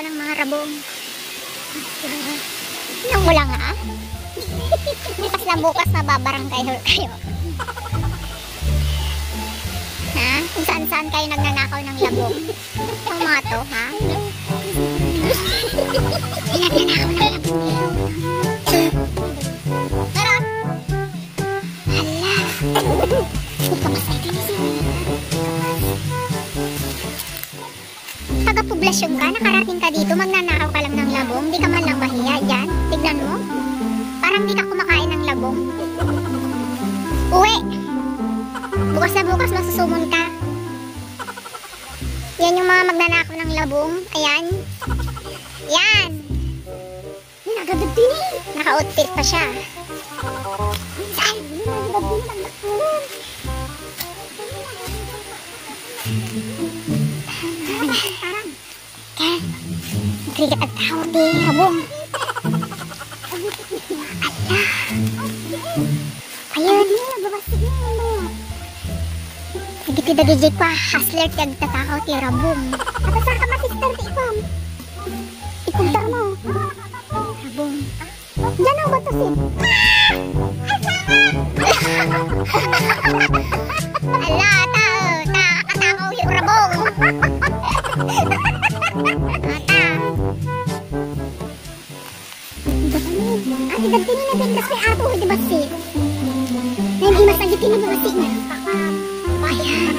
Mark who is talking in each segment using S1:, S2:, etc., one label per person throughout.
S1: ng mga rabong. Nang wala nga. Bukas na bukas mababarangay kayo. Ha? Kung saan kayo nagnanakaw ng labong. Ang mga to, ha? Nagnanakaw ng labong. Tara! Hala! Ikamasay ka na siya. Taga-poblasyon ka, nakarating ka dito, magnanakaw ka lang ng labong, di ka man lang mahiya dyan. Tignan mo. Parang di ka kumakain ng labong. Uwi! Bukas na bukas masusumon ka. Yan yung mga magnanakaw ng labong. Ayan. Yan. Nagagad din eh. Naka-outfit pa siya. Saan? Parang. Kaya. Magrigat at tawag di rabong. Ayun. Sige tidak gigit pa. Hustler tiyag tatakaw ti rabong. At saan ka masister ti ikam? Ikuntar mo. Rabong. Diyan ang batasin. Ala, nakakatakaw yung rabong. Ata. Ate, dagtinin na biglas may ato, di ba si? Na hindi mas nagitin na ba si? Ayan.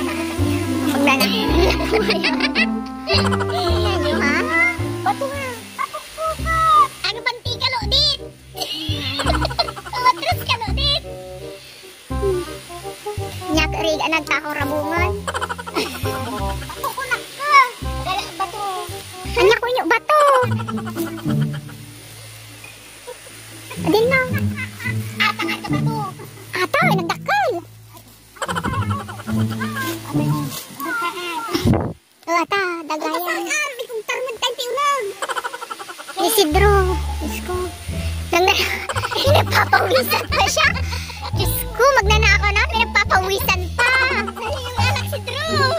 S1: Maglala. Ayan nyo, ha? Bato nga. Ano bang tigalo din? Matras ka no din? Nyakarig anag tako rabungan. Kukunak ka. Bato. Anya ko nyo bato. Adin na. Atang at bato. Ataw, nagdakal. Ata, dagayan. Ikong tarmad tayo tiulang. Isidro. Diyos ko. Pinagpapawisan pa siya. Diyos ko, magnanakaw na. Pinagpapawisan pa. Saan yung anak si Drew?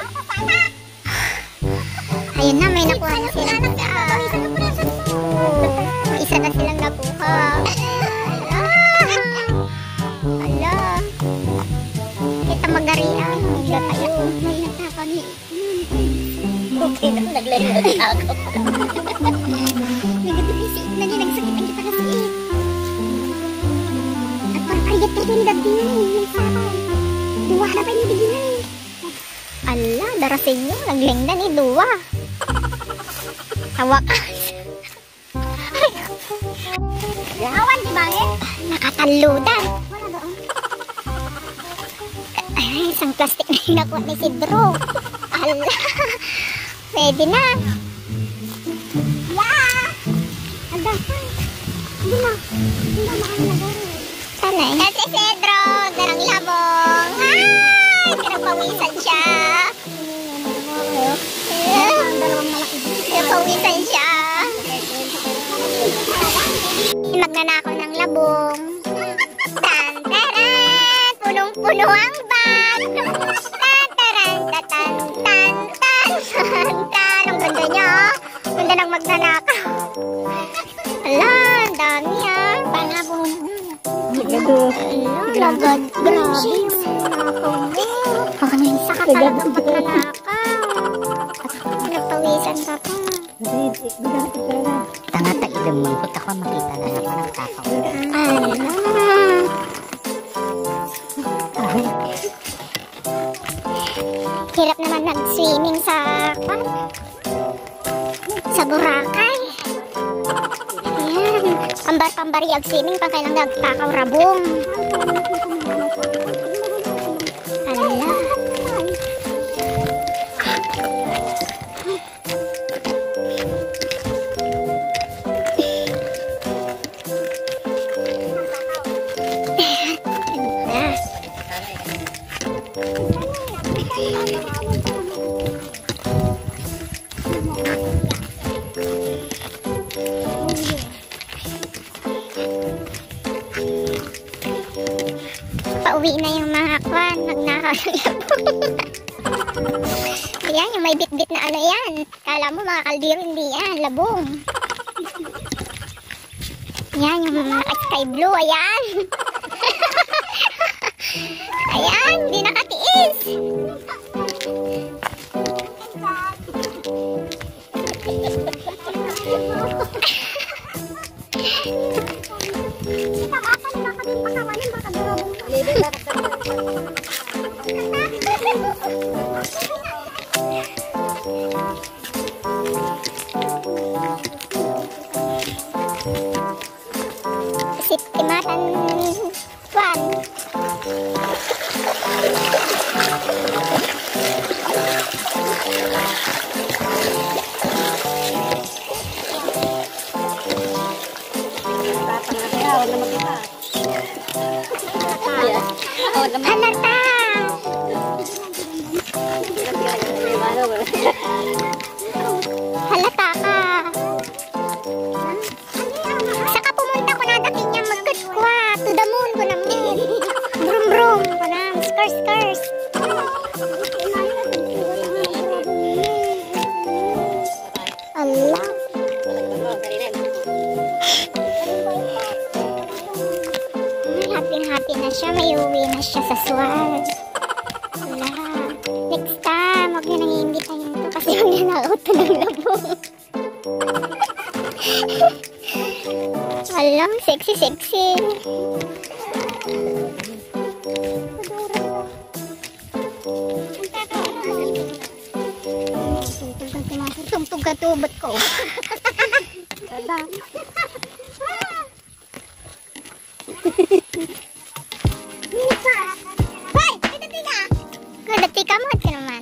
S1: Ayun na, may nakuha na silang may isa na silang nakuha. Ala. Kita magarian. Hila tayo. May natakaw ni. Okay na, naglaro na ako. Nagdipisiit na niya, nagsakit ang kita kasi eh. At parang karigat ka ito ni Dagdina eh, nagsakay. Duwa na pa niya Dagdina eh. Ala, darasin nyo, naglingdan eh, duwa. Tawakas. Awan, di ba eh? Nakataludan. Wala doon. Ay, isang plastic na hinakuha ni Sidro. Ala. Pwede na. Yeah! Agapay. Hindi na. Hindi na makanagaro. Sana eh. At si Cedro, darang labong. Ay! Pinapawisan siya. Pinapawisan siya. Magnanakaw ng labong. Tantaran! Punong-puno ang bag. Tantaran, tatan-tan. Ang ganda niya, ganda ng magnanakaw. Ala, ang dami ah. Panabong. Ala, lagad. Grabe yung magnanakaw mo. Isa ka talagang magnanakaw. Nagpawisan ka pa. Tanga-tag ilang mo, pagka ko makita na ako ng takaw. Ala. Hirap naman nag-swimming sa Boracay. Ayan. Pambar-pambari ag-swimming pang kailang nagtakaw rabong. Ala. Pauwi yung may bit-bit na ano yan. Kala mo mga kaldero, hindi yan. Labong. Yan, yung sky blue. Ayan. Ayan, hindi nakatiis. Timatan Juan. Halata. Halata ka. Saka pumunta ko na dating niya magkatwa. To the moon ko namin. Brum brum ko na. Skars skars. Allah. Happy na siya. May uwi na siya sa Sual. Wala. Next time, huwag niyo nang iimbitahin ito kasi huwag niya na-auto ng labong. Alam, sexy. Tumpog ka tubot ko. Kada. Hoy! Dati ka! Dati ka mo ka naman.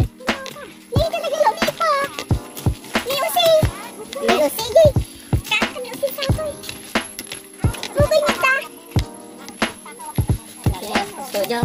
S1: Hindi talaga yung ipa. May usi. May usi. Kaka may usi sa ako'y. Bukay mo ta. Tujo.